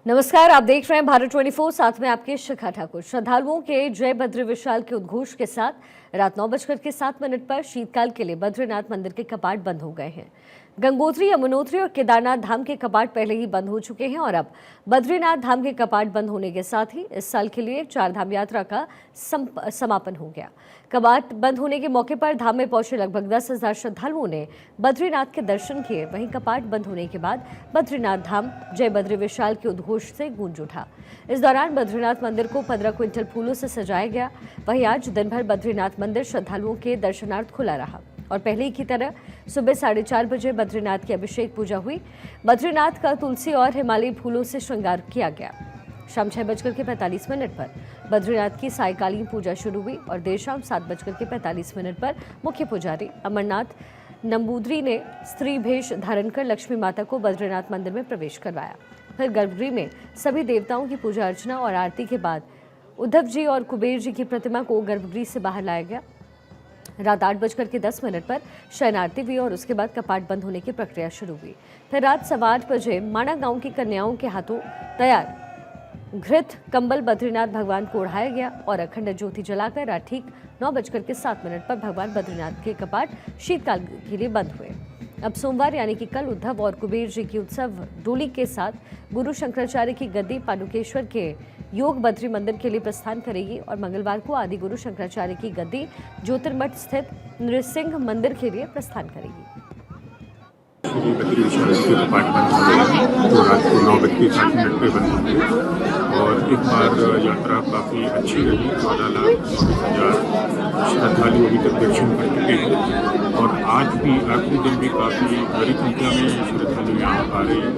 नमस्कार, आप देख रहे हैं भारत 24। साथ में आपके शिखा ठाकुर। श्रद्धालुओं के जय बद्री विशाल के उद्घोष के साथ रात 9:07 पर शीतकाल के लिए बद्रीनाथ मंदिर के कपाट बंद हो गए हैं। गंगोत्री, यमुनोत्री और केदारनाथ धाम के कपाट पहले ही बंद हो चुके हैं और अब बद्रीनाथ धाम के कपाट बंद होने के साथ ही इस साल के लिए चार धाम यात्रा का समापन हो गया। कपाट बंद होने के मौके पर धाम में पहुंचे लगभग 10,000 श्रद्धालुओं ने बद्रीनाथ के दर्शन किए। वहीं कपाट बंद होने के बाद बद्रीनाथ धाम जय बद्री विशाल के उद्घोष से गूंज उठा। इस दौरान बद्रीनाथ मंदिर को 15 क्विंटल फूलों से सजाया गया। वहीं आज दिन भर बद्रीनाथ मंदिर श्रद्धालुओं के दर्शनार्थ खुला रहा और पहले की तरह सुबह 4:30 बजे बद्रीनाथ की अभिषेक पूजा हुई। बद्रीनाथ का तुलसी और हिमालयी फूलों से श्रृंगार किया गया। शाम 6:45 पर बद्रीनाथ की सायकालीन पूजा शुरू हुई और देर शाम 7:45 पर मुख्य पुजारी अमरनाथ नंबूदरी ने स्त्री भेष धारण कर लक्ष्मी माता को बद्रीनाथ मंदिर में प्रवेश करवाया। फिर गर्भगृह में सभी देवताओं की पूजा अर्चना और आरती के बाद उद्धव जी और कुबेर जी की प्रतिमा को गर्भगृह से बाहर लाया गया। रात 8:10 पर शयन आरती हुई और उसके बाद कपाट बंद होने की प्रक्रिया शुरू हुई। फिर रात 8:15 बजे माणा गांव की कन्याओं के हाथों तैयार घृत कंबल बद्रीनाथ भगवान को ओढ़ाया गया और अखंड ज्योति जलाकर रात ठीक 9:07 पर भगवान बद्रीनाथ के कपाट शीतकाल के लिए बंद हुए। अब सोमवार यानी कि कल उद्धव और कुबेर जी की उत्सव डोली के साथ गुरु शंकराचार्य की गद्दी पांडुकेश्वर के योग बद्री मंदिर के लिए प्रस्थान करेगी और मंगलवार को आदि गुरु शंकराचार्य की गद्दी ज्योतिर्मठ स्थित नृसिंह मंदिर के लिए प्रस्थान करेगी। श्री बद्री विशाल के कपाट बंद हो गए जो रात को 9:07 पे बंद हो गए और इस बार यात्रा काफ़ी अच्छी रही। 14,29,000 श्रद्धालु अभी तक दर्शन कर चुके हैं और आज भी आखिरी दिन भी काफ़ी बड़ी संख्या में श्रद्धालु यहाँ आ रहे हैं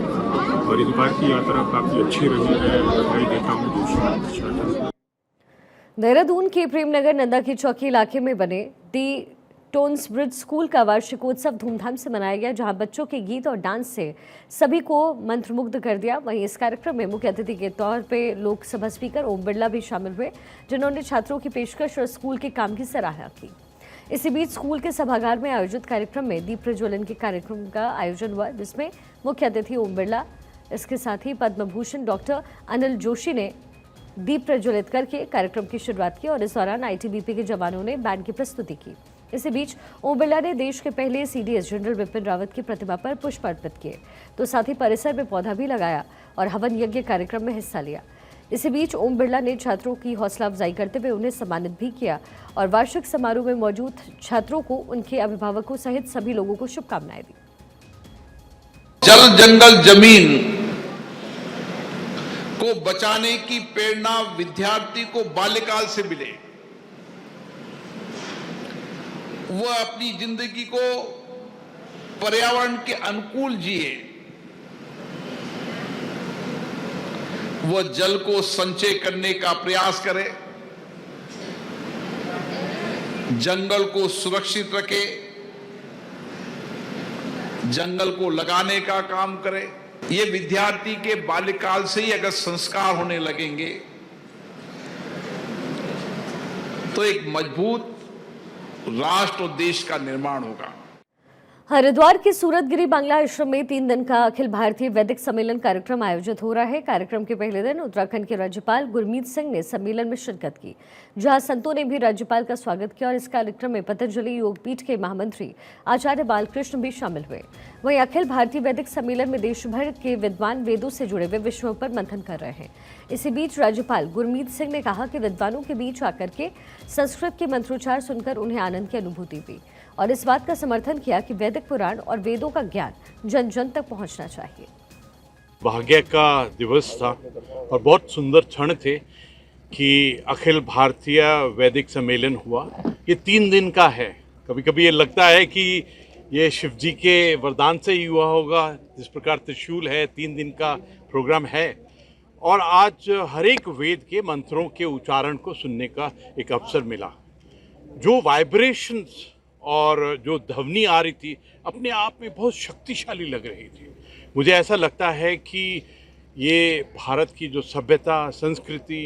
और इस बार की यात्रा काफ़ी अच्छी रही है। बधाई देता हूँ जोशी। देहरादून के प्रेमनगर नंदा की चौकी इलाके में बने दी टोन्स ब्रिज स्कूल का वार्षिकोत्सव धूमधाम से मनाया गया, जहां बच्चों के गीत और डांस से सभी को मंत्रमुग्ध कर दिया। वहीं इस कार्यक्रम में मुख्य अतिथि के तौर पे लोकसभा स्पीकर ओम बिरला भी शामिल हुए, जिन्होंने छात्रों की पेशकश और स्कूल के काम की सराहना की। इसी बीच स्कूल के सभागार में आयोजित कार्यक्रम में दीप प्रज्वलन के कार्यक्रम का आयोजन हुआ, जिसमें मुख्य अतिथि ओम बिरला, इसके साथ ही पद्म भूषण डॉक्टर अनिल जोशी ने दीप प्रज्वलित करके कार्यक्रम की शुरुआत की और इस दौरान आईटीबीपी के जवानों ने बैंड की प्रस्तुति की। इसी बीच ओम बिरला ने देश के पहले सीडीएस जनरल विपिन रावत की प्रतिमा पर पुष्प अर्पित किए, तो साथ ही परिसर में पौधा भी लगाया और हवन यज्ञ कार्यक्रम में हिस्सा लिया। इसी बीच ओम बिरला ने छात्रों की हौसला अफजाई करते हुए उन्हें सम्मानित भी किया और वार्षिक समारोह में मौजूद छात्रों को, उनके अभिभावकों सहित सभी लोगों को शुभकामनाएं दी। जल, जंगल, जमीन को बचाने की प्रेरणा विद्यार्थी को बाल्यकाल से मिले, वह अपनी जिंदगी को पर्यावरण के अनुकूल जिए, वह जल को संचय करने का प्रयास करे, जंगल को सुरक्षित रखे, जंगल को लगाने का काम करे। ये विद्यार्थी के बाल्यकाल से ही अगर संस्कार होने लगेंगे तो एक मजबूत राष्ट्र और देश का निर्माण होगा। हरिद्वार के सूरतगिरी बांग्ला आश्रम में 3 दिन का अखिल भारतीय वैदिक सम्मेलन कार्यक्रम आयोजित हो रहा है। कार्यक्रम के पहले दिन उत्तराखंड के राज्यपाल गुरमीत सिंह ने सम्मेलन में शिरकत की, जहां संतों ने भी राज्यपाल का स्वागत किया और इस कार्यक्रम में पतंजलि योगपीठ के महामंत्री आचार्य बालकृष्ण भी शामिल हुए। वहीं अखिल भारतीय वैदिक सम्मेलन में देश भर के विद्वान वेदों से जुड़े हुए विषयों पर मंथन कर रहे हैं। इसी बीच राज्यपाल गुरमीत सिंह ने कहा कि विद्वानों के बीच आकर के संस्कृत के मंत्रोच्चार सुनकर उन्हें आनंद की अनुभूति हुई और इस बात का समर्थन किया कि वैदिक पुराण और वेदों का ज्ञान जन जन तक पहुंचना चाहिए। भाग्य का दिवस था और बहुत सुंदर क्षण थे कि अखिल भारतीय वैदिक सम्मेलन हुआ। ये 3 दिन का है। कभी कभी ये लगता है कि ये शिव जी के वरदान से ही हुआ होगा, जिस प्रकार त्रिशूल है, 3 दिन का प्रोग्राम है और आज हर एक वेद के मंत्रों के उच्चारण को सुनने का एक अवसर मिला। जो वाइब्रेशंस और जो ध्वनि आ रही थी अपने आप में बहुत शक्तिशाली लग रही थी। मुझे ऐसा लगता है कि ये भारत की जो सभ्यता, संस्कृति,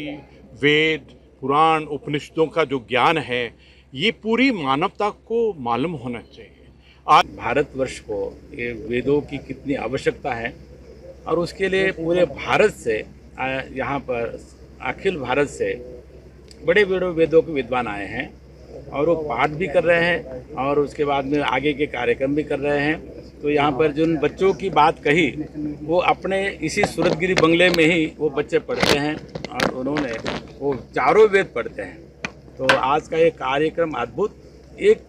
वेद, पुराण, उपनिषदों का जो ज्ञान है, ये पूरी मानवता को मालूम होना चाहिए। आज भारतवर्ष को ये वेदों की कितनी आवश्यकता है और उसके लिए पूरे भारत से यहाँ पर अखिल भारत से बड़े बड़े वेदों के विद्वान आए हैं और वो पाठ भी कर रहे हैं और उसके बाद में आगे के कार्यक्रम भी कर रहे हैं। तो यहाँ पर जिन बच्चों की बात कही वो अपने इसी सूरतगिरी बंगले में ही वो बच्चे पढ़ते हैं और उन्होंने वो चारों वेद पढ़ते हैं। तो आज का ये कार्यक्रम अद्भुत, एक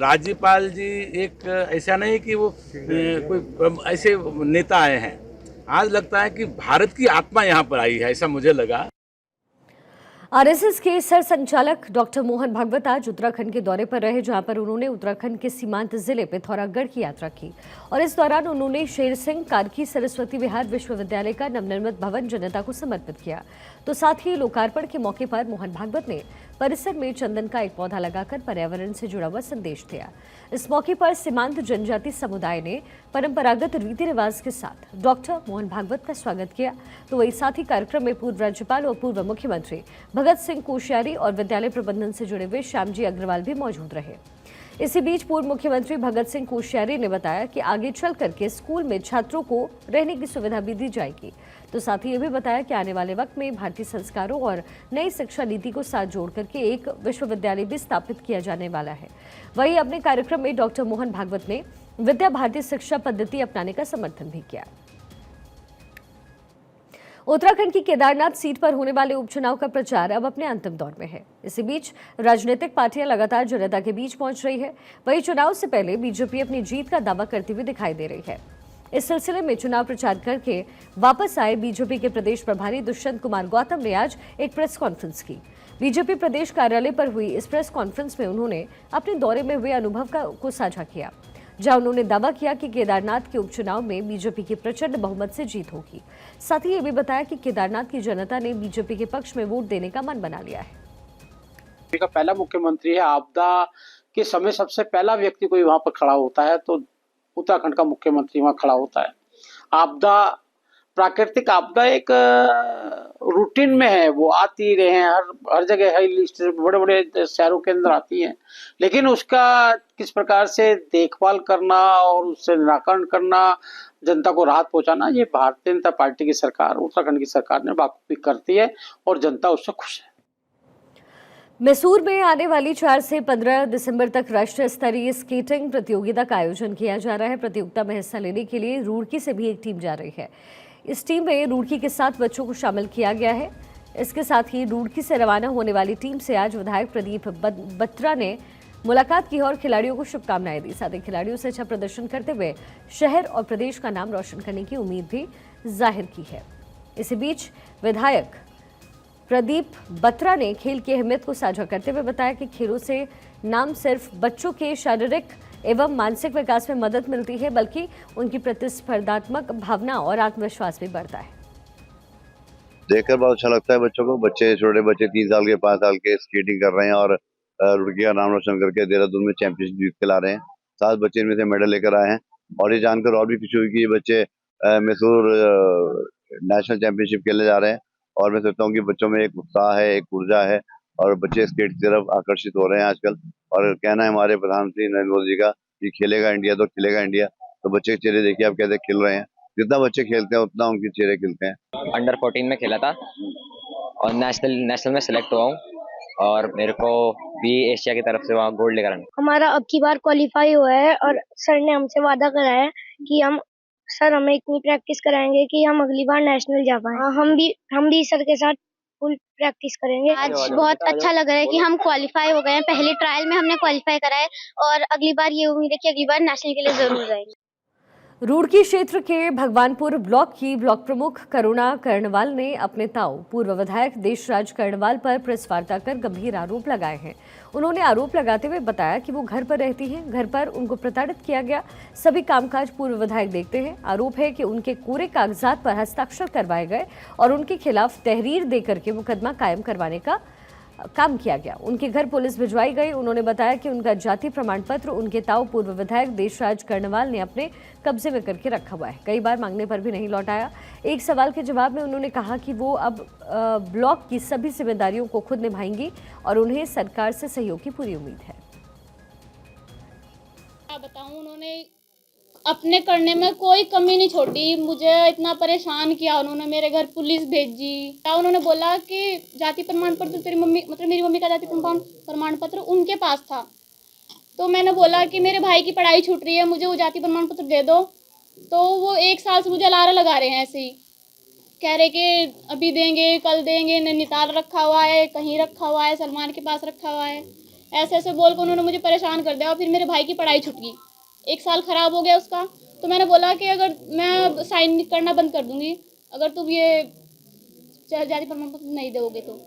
राज्यपाल जी एक ऐसा नहीं कि वो कोई ऐसे नेता आए हैं, आज लगता है कि भारत की आत्मा यहाँ पर आई है, ऐसा मुझे लगा। आरएसएस के सर संचालक डॉक्टर मोहन भागवत आज उत्तराखंड के दौरे पर रहे, जहां पर उन्होंने उत्तराखंड के सीमांत जिले पिथौरागढ़ की यात्रा की और इस दौरान उन्होंने शेर सिंह कार्की सरस्वती विहार विश्वविद्यालय का नवनिर्मित भवन जनता को समर्पित किया। तो साथ ही लोकार्पण के मौके पर मोहन भागवत ने परिसर में चंदन का एक पौधा लगाकर पर्यावरण से जुड़ा हुआ संदेश दिया। इस मौके पर सीमांत जनजाति समुदाय ने परंपरागत रीति रिवाज के साथ डॉक्टर मोहन भागवत का स्वागत किया। तो वही साथ ही कार्यक्रम में पूर्व राज्यपाल और पूर्व मुख्यमंत्री भगत सिंह कोश्यारी और विद्यालय प्रबंधन से जुड़े हुए श्यामजी अग्रवाल भी मौजूद रहे। इसी बीच पूर्व मुख्यमंत्री भगत सिंह कोश्यारी ने बताया कि आगे चल करके स्कूल में छात्रों को रहने की सुविधा भी दी जाएगी। तो साथ ही ये भी बताया कि आने वाले वक्त में भारतीय संस्कारों और नई शिक्षा नीति को साथ जोड़ करके एक विश्वविद्यालय भी स्थापित किया जाने वाला है। वहीं अपने कार्यक्रम में डॉक्टर मोहन भागवत ने विद्या भारती शिक्षा पद्धति अपनाने का समर्थन भी किया। उत्तराखंड की केदारनाथ सीट पर होने वाले उपचुनाव का प्रचार अब अपने अंतिम दौर में है। इसी बीच राजनीतिक पार्टियां लगातार जनता के बीच पहुंच रही है। वहीं चुनाव से पहले बीजेपी अपनी जीत का दावा करती हुई दिखाई दे रही है। इस सिलसिले में चुनाव प्रचार करके वापस आए बीजेपी के प्रदेश प्रभारी दुष्यंत कुमार गौतम ने आज एक प्रेस कॉन्फ्रेंस की। बीजेपी प्रदेश कार्यालय पर हुई इस प्रेस कॉन्फ्रेंस में उन्होंने अपने दौरे में हुए अनुभव को साझा किया, जहां उन्होंने दावा किया कि केदारनाथ के उपचुनाव में बीजेपी की प्रचंड बहुमत से जीत होगी। साथ ही ये भी बताया कि केदारनाथ की जनता ने बीजेपी के पक्ष में वोट देने का मन बना लिया है। का पहला मुख्यमंत्री है, आपदा के समय सबसे पहला व्यक्ति कोई वहां पर खड़ा होता है तो उत्तराखंड का मुख्यमंत्री वहां खड़ा होता है। आपदा, प्राकृतिक आपदा एक रूटीन में है, वो आती रहे हैं, हर जगह है, लिस्ट बड़े बड़े शहरों के अंदर आती हैं, लेकिन उसका किस प्रकार से देखभाल करना और उससे निराकरण करना, जनता को राहत पहुंचाना, ये भारतीय जनता पार्टी की सरकार, उत्तराखंड की सरकार ने बाखूबी करती है और जनता उससे खुश है। मैसूर में आने वाली 4 से 15 दिसंबर तक राष्ट्रीय स्तरीय स्केटिंग प्रतियोगिता का आयोजन किया जा रहा है। प्रतियोगिता में हिस्सा लेने के लिए रुड़की से भी एक टीम जा रही है। इस टीम में रुड़की के 7 बच्चों को शामिल किया गया है। इसके साथ ही रुड़की से रवाना होने वाली टीम से आज विधायक प्रदीप बत्रा ने मुलाकात की और खिलाड़ियों को शुभकामनाएं दी। साथ ही खिलाड़ियों से अच्छा प्रदर्शन करते हुए शहर और प्रदेश का नाम रोशन करने की उम्मीद भी जाहिर की है। इसी बीच विधायक प्रदीप बत्रा ने खेल की अहमियत को साझा करते हुए बताया कि खेलों से नाम सिर्फ बच्चों के शारीरिक एवं मानसिक विकास में मदद मिलती है, बल्कि उनकी प्रतिस्पर्धात्मक भावना और आत्मविश्वास भी बढ़ता है। देखकर बहुत अच्छा लगता है बच्चों को। छोटे बच्चे 3 साल के 5 साल के स्केटिंग कर रहे हैं और रुड़की का नाम रोशन करके देहरादून में चैंपियनशिप जीत के ला रहे हैं। 7 बच्चे इनमें से मेडल लेकर आए हैं और ये जानकर और भी खुशी हुई कि ये बच्चे मैसूर नेशनल चैंपियनशिप खेलने जा रहे हैं। और मैं सोचता हूँ कि बच्चों में एक उत्साह है, एक ऊर्जा है और बच्चे स्केट की तरफ आकर्षित हो रहे हैं आजकल। और कहना है हमारे प्रधानमंत्री नरेंद्र मोदी जी का कि खेलेगा इंडिया तो खिलेगा इंडिया। तो बच्चे के चेहरे देखिए आप कैसे खिल रहे हैं। जितना बच्चे खेलते हैं उतना उनके चेहरे खिलते हैं। अंडर 14 में खेला था और नेशनल में सेलेक्ट हुआ हूँ और मेरे को भी एशिया की तरफ से वहाँ गोल्ड लेकर आना। हमारा अब की बार क्वालिफाई हुआ है और सर ने हमसे वादा करा है कि सर हमें इतनी प्रैक्टिस कराएंगे कि हम अगली बार नेशनल जा पाए। हम भी सर के साथ फुल प्रैक्टिस करेंगे। आज बहुत अच्छा लग रहा है कि हम क्वालिफाई हो गए हैं। पहले ट्रायल में हमने क्वालिफाई करा है और अगली बार ये उम्मीद है कि अगली बार नेशनल के लिए जरूर जाएंगे। रुड़की क्षेत्र के भगवानपुर ब्लॉक की ब्लॉक प्रमुख करुणा कर्णवाल ने अपने ताऊ पूर्व विधायक देशराज कर्णवाल पर प्रेस वार्ता कर गंभीर आरोप लगाए हैं। उन्होंने आरोप लगाते हुए बताया कि वो घर पर रहती हैं, घर पर उनको प्रताड़ित किया गया, सभी कामकाज पूर्व विधायक देखते हैं। आरोप है कि उनके कोरे कागजात पर हस्ताक्षर करवाए गए और उनके खिलाफ तहरीर देकर के मुकदमा कायम करवाने का काम किया गया। उनके घर पुलिस भिजवाई गई। उन्होंने बताया कि उनका जाति प्रमाण पत्र उनके ताऊ पूर्व विधायक देशराज कर्णवाल ने अपने कब्जे में करके रखा हुआ है। कई बार मांगने पर भी नहीं लौटाया। एक सवाल के जवाब में उन्होंने कहा कि वो अब ब्लॉक की सभी जिम्मेदारियों को खुद निभाएंगी और उन्हें सरकार से सहयोग की पूरी उम्मीद है। बताऊं, उन्होंने अपने करने में कोई कमी नहीं छोड़ी। मुझे इतना परेशान किया उन्होंने, मेरे घर पुलिस भेजी। उन्होंने बोला कि जाति प्रमाण पत्र तेरी मम्मी, मतलब मेरी मम्मी का जाति प्रमाण पत्र उनके पास था। तो मैंने बोला कि मेरे भाई की पढ़ाई छूट रही है, मुझे वो जाति प्रमाण पत्र दे दो। तो वो 1 साल से मुझे लारा लगा रहे हैं ऐसे ही, कह रहे कि अभी देंगे, कल देंगे, नैनीताल रखा हुआ है, कहीं रखा हुआ है, सलमान के पास रखा हुआ है, ऐसे ऐसे बोल कर उन्होंने मुझे परेशान कर दिया। और फिर मेरे भाई की पढ़ाई छूट गई, 1 साल ख़राब हो गया उसका। तो मैंने बोला कि अगर मैं साइन करना बंद कर दूँगी अगर तुम ये जाति प्रमाण पत्र नहीं दोगे तो।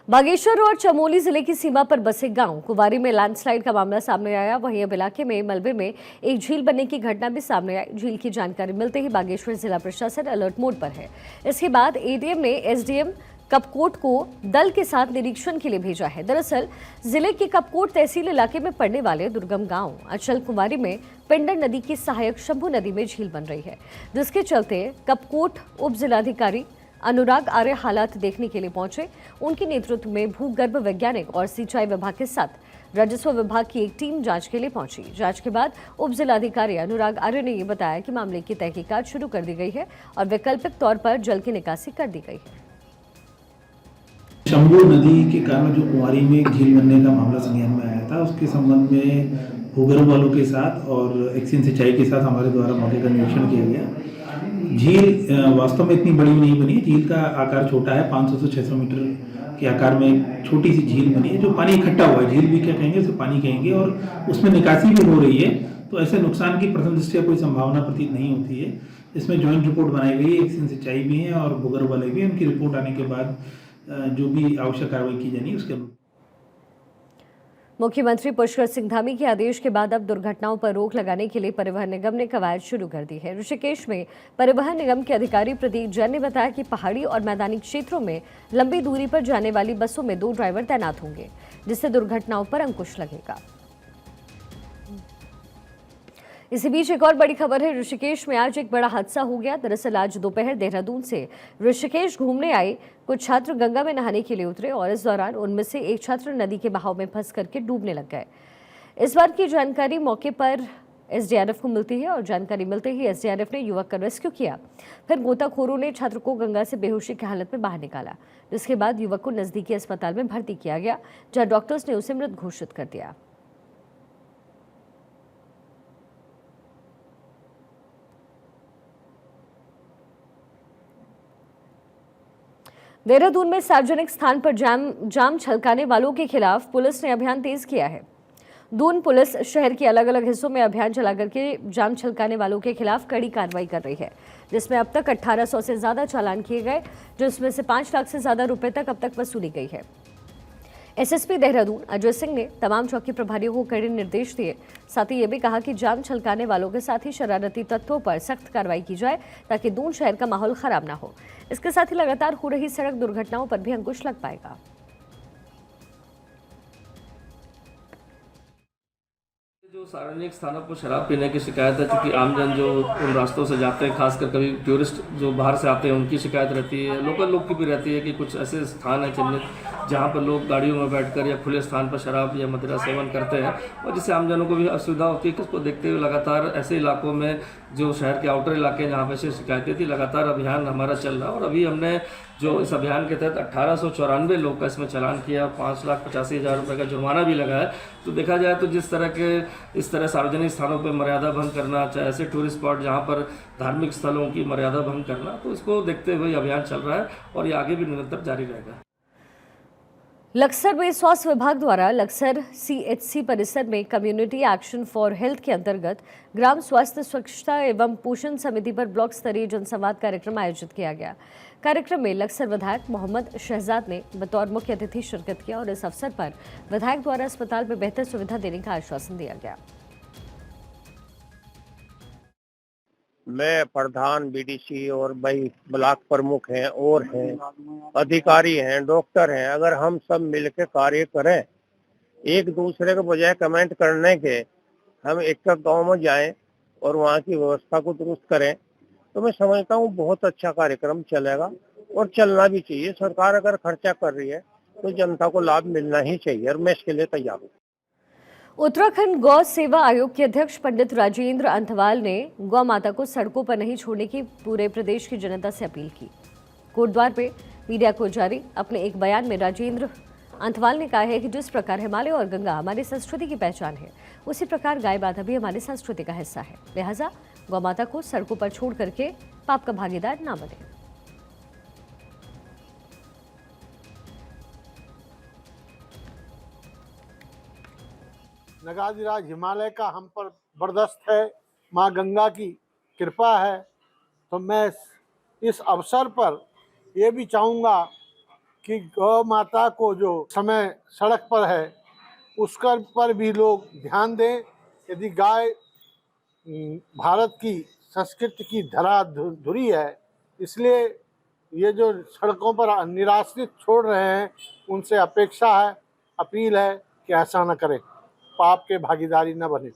बागेश्वर और चमोली जिले की सीमा पर बसे गांव कुवारी में लैंडस्लाइड का मामला सामने आया। वहीं अब इलाके में मलबे में एक झील बनने की घटना भी सामने आई। झील की जानकारी मिलते ही बागेश्वर जिला प्रशासन अलर्ट मोड पर है। इसके बाद एडीएम ने एसडीएम कपकोट को दल के साथ निरीक्षण के लिए भेजा है। दरअसल जिले के कपकोट तहसील इलाके में पड़ने वाले दुर्गम गांव अचल कुमारी में पिंडर नदी की सहायक शंभू नदी में झील बन रही है, जिसके चलते कपकोट उप जिलाधिकारी अनुराग आर्य हालात देखने के लिए पहुंचे। उनके नेतृत्व में भूगर्भ वैज्ञानिक और सिंचाई विभाग के साथ राजस्व विभाग की एक टीम जांच के लिए पहुंची। जांच के बाद उप जिलाधिकारी अनुराग आर्य ने ये बताया कि मामले की तहकीकात शुरू कर दी गई है और वैकल्पिक तौर पर जल की निकासी कर दी गई है। शंभू नदी के कारण जो कुंवारी में झील बनने का मामला संज्ञान में आया था, उसके संबंध में भूगर्भ वालों के साथ और एक्सीन सिंचाई के साथ हमारे द्वारा मौके का निरीक्षण किया गया। झील वास्तव में इतनी बड़ी नहीं बनी, झील का आकार छोटा है, 500 से 600 मीटर के आकार में छोटी सी झील बनी है, जो पानी इकट्ठा हुआ है। झील भी क्या कहेंगे, उसे पानी कहेंगे, और उसमें निकासी भी हो रही है। तो ऐसे नुकसान की प्रथम दृष्टया कोई संभावना प्रतीत नहीं होती है। इसमें जॉइंट रिपोर्ट बनाई गई है, एक्सीन सिंचाई भी है और भूगर्भ वाले भी। उनकी रिपोर्ट आने के बाद जो भी आवश्यक कार्रवाई की जानी उसके। मुख्यमंत्री पुष्कर सिंह धामी के आदेश के बाद अब दुर्घटनाओं पर रोक लगाने के लिए परिवहन निगम ने कवायद शुरू कर दी है। ऋषिकेश में परिवहन निगम के अधिकारी प्रदीप जैन ने बताया कि पहाड़ी और मैदानी क्षेत्रों में लंबी दूरी पर जाने वाली बसों में 2 ड्राइवर तैनात होंगे, जिससे दुर्घटनाओं पर अंकुश लगेगा। इसी बीच एक और बड़ी खबर है। ऋषिकेश में आज एक बड़ा हादसा हो गया। दरअसल आज दोपहर देहरादून से ऋषिकेश घूमने आए कुछ छात्र गंगा में नहाने के लिए उतरे और इस दौरान उनमें से एक छात्र नदी के बहाव में फंस करके डूबने लग गए। इस बात की जानकारी मौके पर एसडीआरएफ को मिलती है और जानकारी मिलते ही एसडीआरएफ ने युवक का रेस्क्यू किया। फिर गोताखोरों ने छात्र को गंगा से बेहोशी की हालत में बाहर निकाला, जिसके बाद युवक को नजदीकी अस्पताल में भर्ती किया गया, जहां डॉक्टर्स ने उसे मृत घोषित कर दिया। देहरादून में सार्वजनिक स्थान पर जाम छलकाने वालों के खिलाफ पुलिस ने अभियान तेज किया है। दून पुलिस शहर के अलग अलग हिस्सों में अभियान चला करके जाम छलकाने वालों के खिलाफ कड़ी कार्रवाई कर रही है, जिसमें अब तक 1800 से ज्यादा चालान किए गए, जिसमें से 5 लाख से ज्यादा रुपए तक अब तक वसूली गई है। एसएसपी देहरादून अजय सिंह ने तमाम चौकी प्रभारियों को कड़े निर्देश दिए। साथ ही ये भी कहा कि जाम छलकाने वालों के साथ ही शरारती तत्वों पर सख्त कार्रवाई की जाए, ताकि दून शहर का माहौल खराब ना हो। इसके साथ ही लगातार हो रही सड़क दुर्घटनाओं पर भी अंकुश लग पाएगा। जो सार्वजनिक स्थानों पर शराब पीने की शिकायत है, चूँकि आमजन जो उन रास्तों से जाते हैं, खासकर कभी टूरिस्ट जो बाहर से आते हैं उनकी शिकायत रहती है, लोकल लोग की भी रहती है कि कुछ ऐसे स्थान हैं चिन्हित जहाँ पर लोग गाड़ियों में बैठकर या खुले स्थान पर शराब या मदिरा सेवन करते हैं, और जिससे आमजनों को भी असुविधा होती है। इसको देखते हुए लगातार ऐसे इलाकों में जो शहर के आउटर इलाके जहाँ पर से शिकायतें थी, लगातार अभियान हमारा चल रहा है। और अभी हमने जो इस अभियान के तहत 1894 लोग का इसमें चालान किया, 5,85,000 रुपये का जुर्माना भी लगा है। तो देखा जाए तो इस तरह सार्वजनिक स्थानों पर मर्यादा भंग करना, चाहे ऐसे टूरिस्ट स्पॉट जहाँ पर धार्मिक स्थलों की मर्यादा भंग करना, तो इसको देखते हुए अभियान चल रहा है और ये आगे भी निरंतर जारी रहेगा। लक्सर में स्वास्थ्य विभाग द्वारा लक्सर सीएचसी परिसर में कम्युनिटी एक्शन फॉर हेल्थ के अंतर्गत ग्राम स्वास्थ्य स्वच्छता एवं पोषण समिति पर ब्लॉक स्तरीय जनसंवाद कार्यक्रम आयोजित किया गया। कार्यक्रम में लक्सर विधायक मोहम्मद शहजाद ने बतौर मुख्य अतिथि शिरकत किया और इस अवसर पर विधायक द्वारा अस्पताल में बेहतर सुविधा देने का आश्वासन दिया गया। मैं प्रधान बीडीसी और भाई ब्लॉक प्रमुख हैं और हैं अधिकारी हैं, डॉक्टर हैं, अगर हम सब मिलकर कार्य करें, एक दूसरे के बजाय कमेंट करने के, हम एक गांव में जाएं और वहाँ की व्यवस्था को दुरुस्त करें, तो मैं समझता हूँ बहुत अच्छा कार्यक्रम चलेगा और चलना भी चाहिए। सरकार अगर खर्चा कर रही है तो जनता को लाभ मिलना ही चाहिए और मैं इसके लिए तैयार हूँ। उत्तराखंड गौ सेवा आयोग के अध्यक्ष पंडित राजेंद्र अंथवाल ने गौ माता को सड़कों पर नहीं छोड़ने की पूरे प्रदेश की जनता से अपील की। कोटद्वार पे मीडिया को जारी अपने एक बयान में राजेंद्र अंथवाल ने कहा है कि जिस प्रकार हिमालय और गंगा हमारी संस्कृति की पहचान है, उसी प्रकार गाय माता भी हमारी संस्कृति का हिस्सा है। लिहाजा गौ माता को सड़कों पर छोड़ करके पाप का भागीदार न बने। नगाधिराज हिमालय का हम पर बरदस्त है, माँ गंगा की कृपा है। तो मैं इस अवसर पर ये भी चाहूँगा कि गौ माता को जो समय सड़क पर है उसका पर भी लोग ध्यान दें। यदि गाय भारत की संस्कृति की धुरी है, इसलिए ये जो सड़कों पर निराश्रित छोड़ रहे हैं उनसे अपेक्षा है, अपील है कि ऐसा न करें, पाप के भागीदारी न बने।